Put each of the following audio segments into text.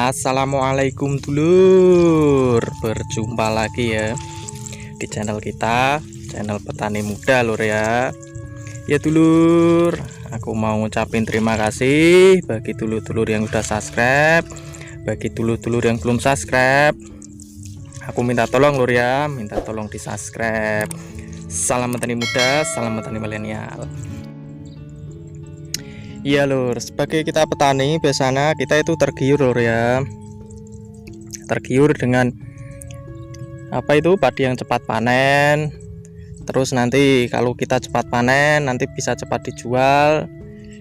Assalamualaikum dulur, berjumpa lagi ya di channel kita, channel petani muda lur ya. Ya dulur, aku mau ngucapin terima kasih bagi dulur-dulur yang udah subscribe, bagi dulur-dulur yang belum subscribe. Aku minta tolong lur ya, minta tolong di subscribe. Salam petani muda, salam petani milenial. Iya lur, sebagai kita petani biasanya kita itu tergiur lur ya, tergiur dengan apa itu padi yang cepat panen. Terus nanti kalau kita cepat panen nanti bisa cepat dijual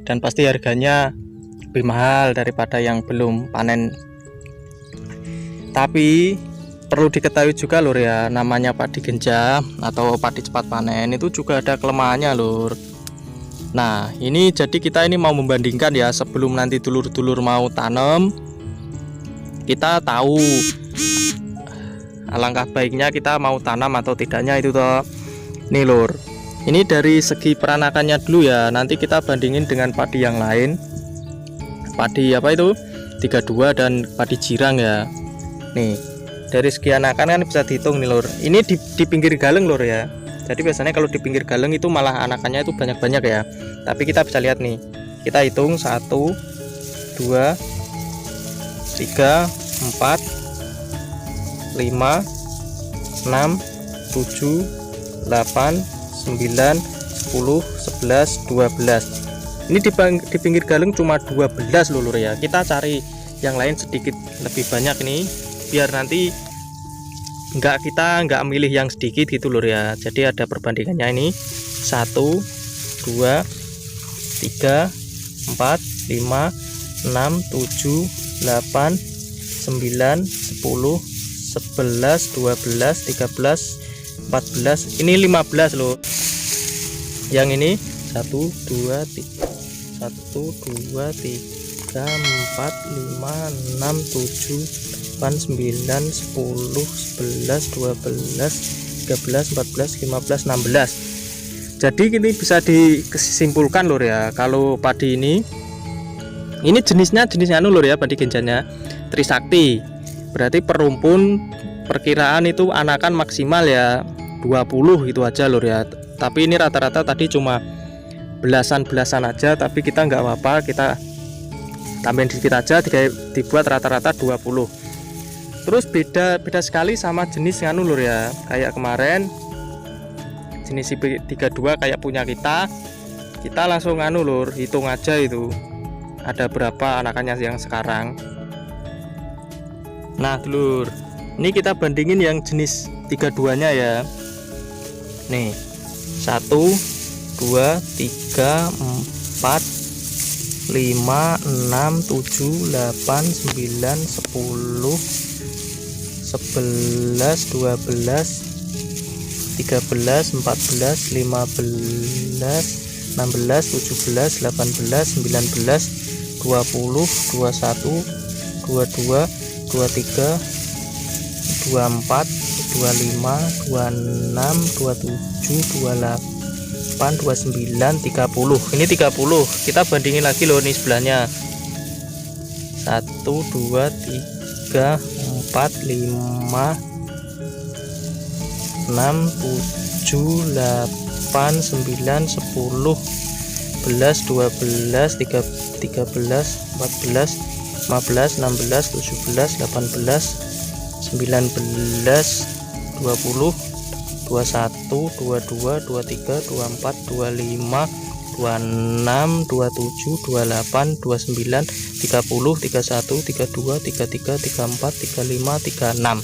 dan pasti harganya lebih mahal daripada yang belum panen. Tapi perlu diketahui juga lur ya, namanya padi genjah atau padi cepat panen itu juga ada kelemahannya lur. Nah ini jadi kita ini mau membandingkan ya, sebelum nanti dulur-dulur mau tanam kita tahu alangkah baiknya kita mau tanam atau tidaknya itu toh. Nih lur, ini dari segi peranakannya dulu ya, nanti kita bandingin dengan padi yang lain, padi apa itu 32 dan padi jirang ya. Nih dari segi anakan kan bisa dihitung nih lur, ini di pinggir galeng lur ya. Jadi biasanya kalau di pinggir galeng itu malah anakannya itu banyak-banyak ya. Tapi kita bisa lihat nih, kita hitung 1, 2, 3, 4, 5, 6, 7, 8, 9, 10, 11, 12. Ini di pinggir galeng cuma 12 lur ya. Kita cari yang lain sedikit lebih banyak nih, biar nanti kita nggak milih yang sedikit gitu lur ya. Jadi ada perbandingannya ini 1, 2, 3, 4, 5, 6, 7, 8, 9, 10, 11, 12, 13, 14, 15, 16, ini 15 loh. Yang ini 1, 2, 3, 1, 2, 3, 4, 5, 6, 7, 8, 9, 10, 11, 12, 13, 14, 15, 16. Jadi ini bisa disimpulkan lur ya, kalau padi ini jenisnya lur ya, padi genjahnya Trisakti. Berarti per rumpun perkiraan itu anakan maksimal ya 20 itu aja lur ya. Tapi ini rata-rata tadi cuma belasan aja, tapi kita nggak apa-apa, kita tambahin dikit aja, dibuat rata-rata 20. Terus beda sekali sama jenis nganu lur ya, kayak kemarin jenis IP32 kayak punya kita langsung nganu lur, hitung aja itu ada berapa anakannya yang sekarang. Nah lur, ini kita bandingin yang jenis 32 nya ya. Nih 1, 2, 3, 4, 5, 6, 7, 8, 9, 10, 11, 12, 13, 14, 15, 16, 17, 18, 19, 20, 21, 22, 23, 24, 25, 26, 27, 28, 29, 30. Ini 30. Kita bandingin lagi loh nih sebelahnya. 1, 2, 3, 4, 5, 6, 7, 8, 9, 10, 11, 12, 13, 14, 15, 16, 17, 18, 19, 20, 21, 22, 23, 24, 25, 26, 27, 28, 29, 30, 31, 32, 33, 34, 35, 36.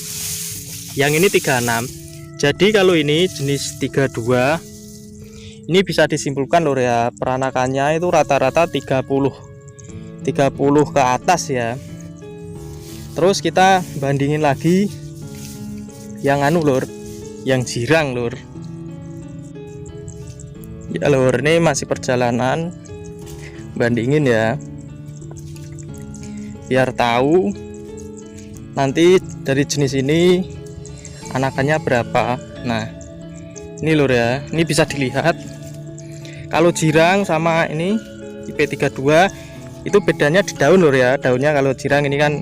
Yang ini 36. Jadi kalau ini jenis 32 ini bisa disimpulkan lur ya, peranakannya itu rata-rata 30 ke atas ya. Terus kita bandingin lagi yang anu lur, yang jirang lur. Ya lur, ini masih perjalanan bandingin ya, biar tahu nanti dari jenis ini anakannya berapa. Nah ini lur ya, ini bisa dilihat kalau jirang sama ini IP32 itu bedanya di daun lur ya. Daunnya kalau jirang ini kan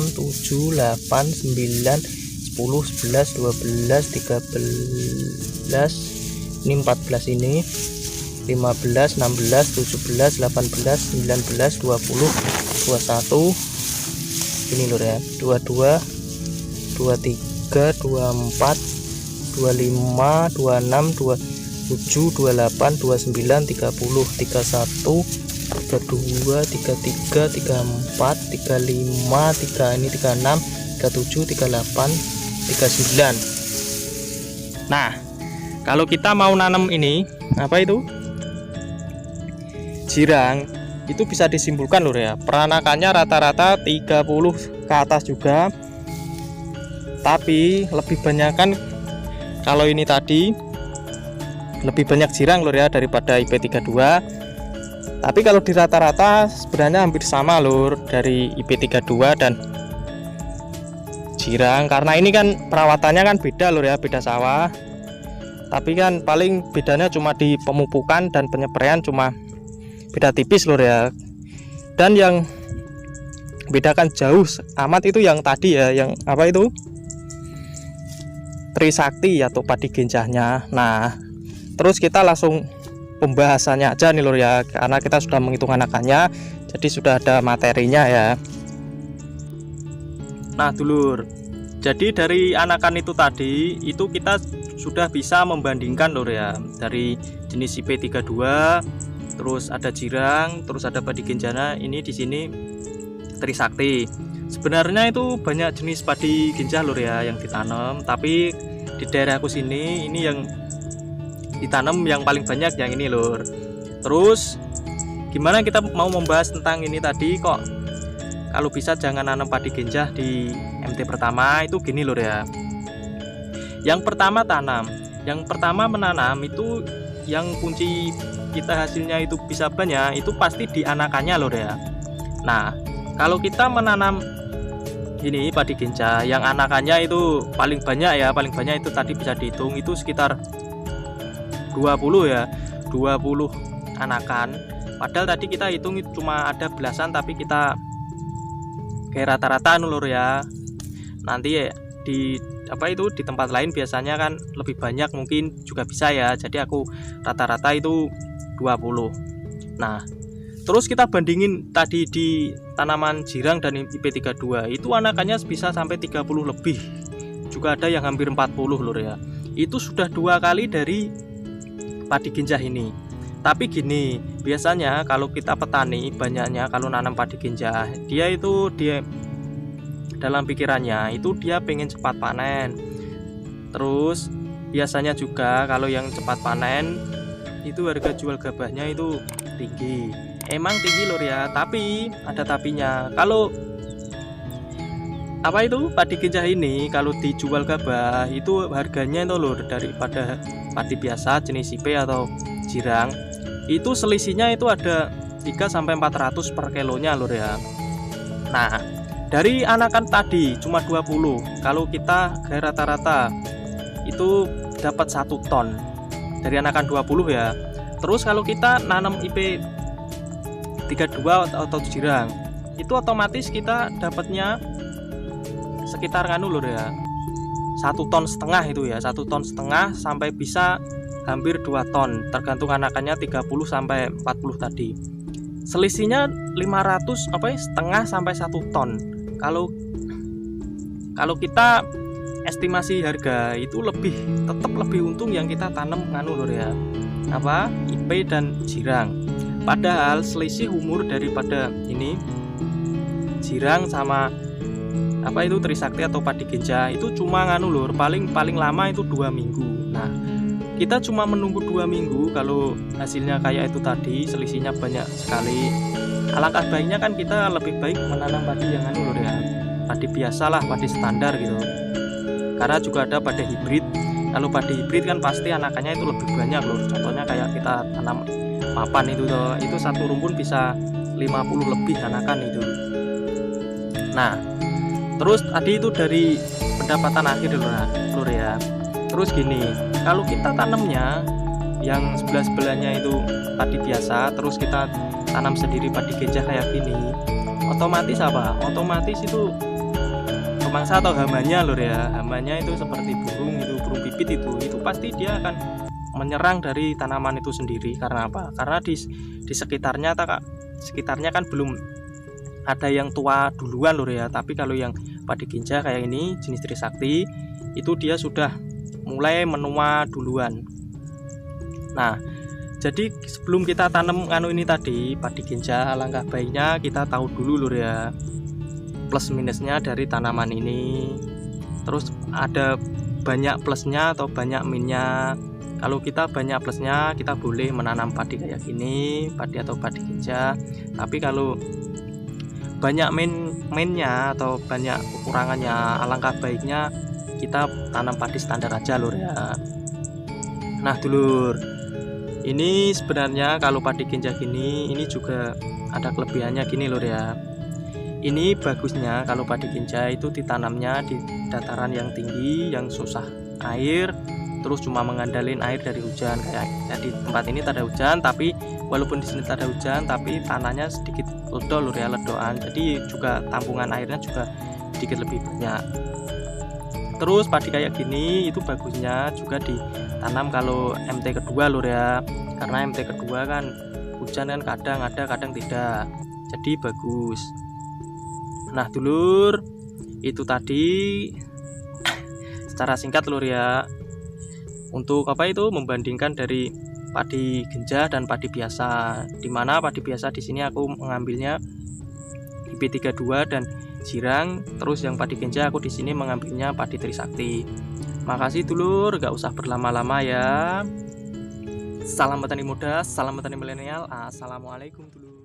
7, 8, 9, 10, 11, 12, 13, ini 14, ini 15, 16, 17, 18, 19, 20, 21, ini lur ya, 22, 23, 24, 25, 26, 27, 28, 29, 30, 31, 32, 33, 34, 35, 3 ini 36, 37, 38, 39. Nah, kalau kita mau nanam ini apa itu? Jirang, itu bisa disimpulkan lur ya. Peranakannya rata-rata 30 ke atas juga. Tapi lebih banyak kan kalau ini tadi lebih banyak jirang lur ya daripada IP32. Tapi kalau di rata-rata sebenarnya hampir sama lur dari IP32 dan jirang, karena ini kan perawatannya kan beda lur ya, beda sawah. Tapi kan paling bedanya cuma di pemupukan dan penyepraian, cuma beda tipis lur ya. Dan yang bedakan jauh amat itu yang tadi ya, yang apa itu, Trisakti atau padi genjahnya. Nah, terus kita langsung pembahasannya aja nih lur ya, karena kita sudah menghitung anakannya, jadi sudah ada materinya ya. Nah dulur, jadi dari anakan itu tadi itu kita sudah bisa membandingkan lur ya, dari jenis IP32, terus ada jirang, terus ada padi genjana. Ini di sini Trisakti. Sebenarnya itu banyak jenis padi genjah lur ya yang ditanam, tapi di daerahku sini ini yang ditanam yang paling banyak yang ini lur. Terus gimana kita mau membahas tentang ini tadi, kok kalau bisa jangan nanam padi genjah di MT pertama, itu gini lur ya. Yang pertama tanam, yang pertama menanam itu yang kunci kita hasilnya itu bisa banyak, itu pasti di anakannya lur ya. Nah, kalau kita menanam ini padi genjah yang anakannya itu paling banyak ya, paling banyak itu tadi bisa dihitung itu sekitar 20 ya, 20 anakan. Padahal tadi kita hitung itu cuma ada belasan, tapi kita kayak rata-rata lur ya. Nanti ya, di apa itu di tempat lain biasanya kan lebih banyak, mungkin juga bisa ya. Jadi aku rata-rata itu 20. Nah, terus kita bandingin tadi di tanaman jirang dan IP32 itu anakannya bisa sampai 30 lebih. Juga ada yang hampir 40 lur ya. Itu sudah 2 kali dari padi genjah ini. Tapi gini, biasanya kalau kita petani banyaknya kalau nanam padi genjah, dia dalam pikirannya itu dia pengen cepat panen. Terus biasanya juga kalau yang cepat panen itu harga jual gabahnya itu tinggi. Emang tinggi lur ya, tapi ada tapinya. Kalau apa itu padi genjah ini kalau dijual gabah itu harganya itu lur daripada padi biasa jenis IP atau jirang, itu selisihnya itu ada 300-400 per kilonya lur ya. Nah, dari anakan tadi cuma 20, kalau kita gaya rata-rata itu dapat 1 ton dari anakan 20 ya. Terus kalau kita nanam IP 32 atau jirang, itu otomatis kita dapatnya sekitar lur ya, 1,5 ton itu ya, 1,5 ton sampai bisa hampir 2 ton, tergantung anakannya 30 sampai 40 tadi. Selisihnya 500 setengah sampai 1 ton. Kalau kita estimasi harga itu tetap lebih untung yang kita tanam lur ya, IP dan jirang. Padahal selisih umur daripada ini jirang sama apa itu Trisakti atau padi genja itu cuma nganu lur, paling lama itu 2 minggu. Nah, kita cuma menunggu 2 minggu kalau hasilnya kayak itu tadi, selisihnya banyak sekali. Alangkah baiknya kan kita lebih baik menanam padi yang anu lur ya, padi biasa lah, padi standar gitu. Karena juga ada padi hibrid. Kalau padi hibrid kan pasti anakannya itu lebih banyak lur. Contohnya kayak kita tanam papan itu toh, itu satu rumpun bisa 50 lebih anakan itu. Nah, terus tadi itu dari pendapatan akhir lur ya. Terus gini, kalau kita tanamnya yang sebelahnya itu padi biasa, terus kita tanam sendiri padi genja kayak gini, otomatis apa? Otomatis itu pemangsa atau hamanya lur ya. Hamanya itu seperti burung pipit itu pasti dia akan menyerang dari tanaman itu sendiri. Karena apa? Karena di sekitarnya kan belum ada yang tua duluan lur ya. Tapi kalau yang padi genja kayak ini jenis Trisakti itu dia sudah mulai menua duluan. Nah, jadi sebelum kita tanam ini tadi padi genja, alangkah baiknya kita tahu dulu lur ya plus minusnya dari tanaman ini. Terus ada banyak plusnya atau banyak minusnya. Kalau kita banyak plusnya, kita boleh menanam padi kayak gini, padi atau padi genja. Tapi kalau banyak minusnya atau banyak kekurangannya, alangkah baiknya kita tanam padi standar aja lur ya. Nah dulur, ini sebenarnya kalau padi genja gini, ini juga ada kelebihannya gini lur ya. Ini bagusnya kalau padi genja itu ditanamnya di dataran yang tinggi, yang susah air, terus cuma mengandalkan air dari hujan. Kayak di tempat ini tak ada hujan, tapi walaupun di sini tak ada hujan, tapi tanahnya sedikit ledol lur ya, ledoan. Jadi juga tampungan airnya juga sedikit lebih banyak. Terus padi kayak gini itu bagusnya juga ditanam kalau MT kedua lur ya. Karena MT kedua kan hujan kan kadang ada kadang tidak, jadi bagus. Nah dulur, itu tadi secara singkat lur ya, untuk apa itu membandingkan dari padi genja dan padi biasa. Dimana padi biasa di sini aku mengambilnya IP32 dan Jirang, terus yang padi genja aku di sini mengambilnya padi Trisakti. Makasih dulur, gak usah berlama-lama ya. Salam petani muda, salam petani milenial. Assalamualaikum dulur.